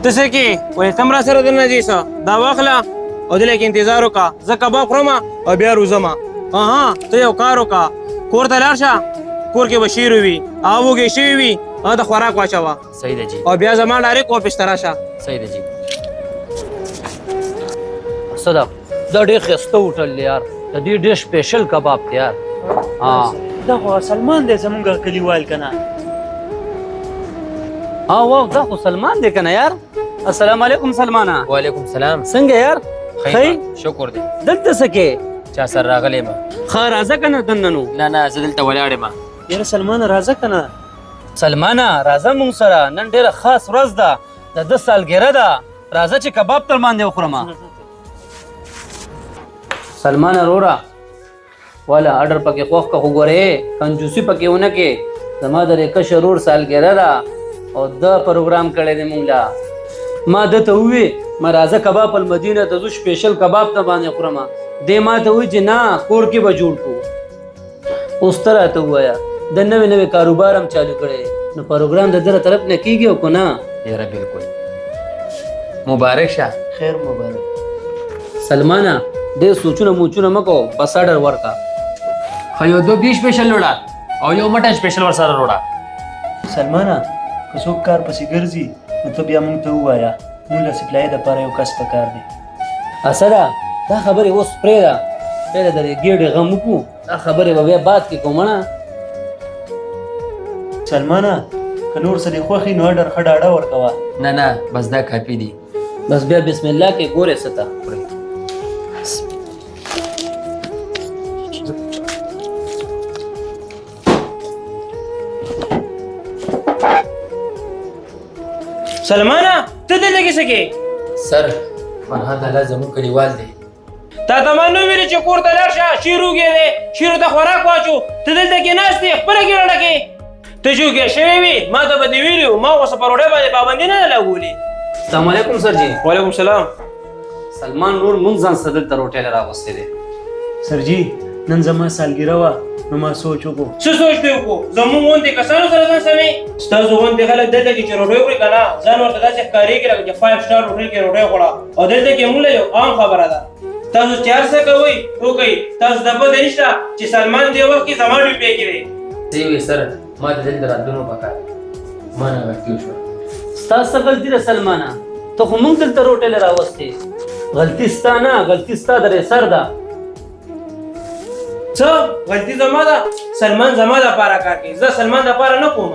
ته څه کې ولې ته هم راسره دننه ځې څه دا واخله او دې لږ انتظار وکړه زه کباب خورم او بیا روزم ته یو کار وکړه کور ته لاړ شه کور کې به شیر وي او وږې شوي وي هغه د خوراک واچوه صحیح ده جی او بیا زما ډایرکټ آفس ته راشه صحیح ده جی صدق دا ډېر ښایسته هوټل دی یار د دې ډېر سپیشل کباب دی یار دا خو سلمان دی زمونږ کلیوال که نه واو دا خو سلمان دی که نه یار السلام علیکم سلمانه وعلیکم السلام څنګه یار خیر شکر دی دلته څه کې چا سره راغلی ما ښه راځه که نه دننه نو نه زه دلته ولاړ یم یاره سلمان راځه که نه سلمانه راځه مونږ سره نن ډېره خاص ورځ ده د ده سالګره ده راځه چې کباب تر باندې وخورم سلمانه روره والا آرډر پکې خوښ که خو ګورې کنجوسي پکې ونه کې زما د کشر ورور سالګره ده او دا پروګرام کړی دی مونږ له ما ده ته ووې ما راځه کباب المدینه ته ځو سپیشل کباب ته باندې خورم دې ما ته ووایي چې نه کور کې به جوړ کړو اوس ته راته ووایه د نوې نوې کاروبار هم چالو کړی نو پروګرام د ده طرف نه کېږي او که نه یاره بالکل مبارک شه خیر مبارک سلمانه ډېر سوچونه موچونه مه کوه بس آرډر ورکړه خو یو دو بي سپیشل وړه او یو مټن سپیشل ورسره وړه سلمانه که څوک کار پسې ګرځي نو ته بیا مونږ ته ووایه مونږ له سپلای دپاره یو کس پکار دی اسده دا خبرې اوس پرېږده پرېږده د دې ګېډې غم وکړو دا خبرې به بیا باد کې کوم نه سلمانه که نور څه دې خوښي نو اډر ښه ډاډه ورکوه نه بس دا کافي دي بس بیا بسم الله کې ګورې څه ته سلمانه ته دلته کې څه کې سر فرهاد الله زموږ کلیوال دی تا ته ما نه ویلې چې کور ته لاړ شه شیر وږی دی شیرو ته خوراک واچو ته دلته کې ناست یې خپله ګېډه کې ته چې وږی شوی وي ما ته به دې ویلي وو ما اوس په روډۍ باندې پابندي نه ده لګولې السلام علیکم سر جی وعلیکم السلام سلمان نور مونږ ځان سره دلته روټۍ راغوستی دی سرجي نن زما سالګره وه نو ما سوچ وکړو څه سوچ دې وکړو زموږ غوندې کسانو سره ځان سمې ستاسو غوندې خلک دلته کې چې روډۍ خوري که نه ځان ورته داسې ښکارېږي لکه چې 5 سټار هوټل کې روډۍ خوړه او دلته کې موږ له یو عام خبره ده تاسو چې هر څه کوئ وکئ تاسو ته پته نشته چې سلمان دې وخت کې زما ډوبې کې دی سی وي سر ما د دلته راتلو پکار ما نه غلطي وشوه ستا څه غلطي ده سلمانه ته خو مونږ دلته روټۍ راوستې غلطي ستا نه غلطي ستا د سر ده څه غلطي زما ده سلمان زما دپاره کار کوي زه سلمان دپاره نه کوم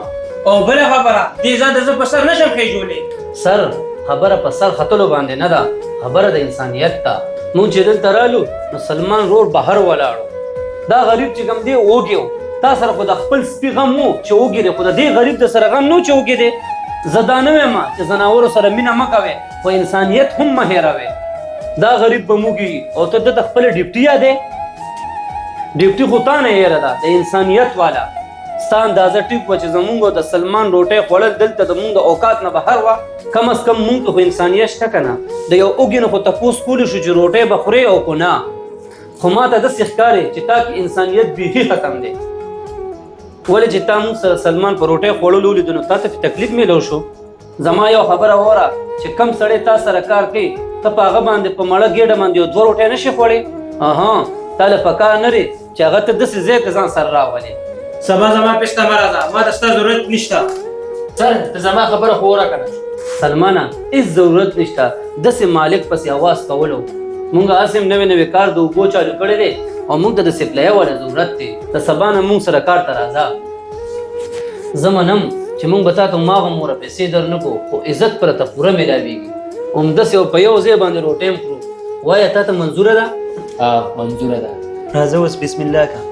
او بله خبره دې ځان ته زه په سر نشم خېجولی سر خبره په سر ختلو باندې نه ده خبره د انسانیت ته مونږ چې دلته رالو نو سلمان رور بهر ولاړو دا غریب چې کوم دی اوږې و تا سره خو د خپل سپي غم و چې اوږې دی خو د دې غریب د سره غم نه و چې اوږې دی زه دا نه وایم چې ځناورو سره مینه مه کوې خو انسانیت هم مه هېروې دا غریب به موږي او ته دته خپله ډیپټي یادې ډیپټي خو تا نه هېره ده د انسانیت والا ستا اندازه ټیک وه چې زمونږ د سلمان روټۍ خوړل دلته زمونږ د اوقات نه بهر وه کم از کم مونږ ته خو انسانیت شته که نه د یو اوږې نه خو تپوس کولی شو چې روټۍ به خورې او که نه خو ما ته داسې ښکارې چې تا کې انسانیت بیخي ختم دی ولې چې تا مونږ سره سلمان په روټۍ خوړلو ولیدو نو تا ته تکلیف میلو شو زما یو خبره وره چې کم سړی تا سره کار کوي ته په هغه باندې په مړه ګېډه باندې یو 2 روټۍ نشي خوړې تا له پکار نه دی چې هغه ته داسې ځای ته ځان سره راولې سبا زما پېسته مه راځه ما ته ستا ضرورت نشته سر ته زما خبره خو وره که نه سلمانه هېڅ ضرورت نشته داسې مالک پسې اواز کولو مونږ هسې هم نوې کار د اوبو چالو کړی دی او مونږ ته د سپلایه والا ضرورت دی د سبا نه مونږ سره کار ته راځه زه منم چې مونږ به تا ته هماغومره پیسې در نه کړو خو عزت پرته پوره میلاویږي همداسې په یو ځای باندې روټۍ هم خورو وایه تا ته منظوره ده منظوره ده راځه اوس بسم الله که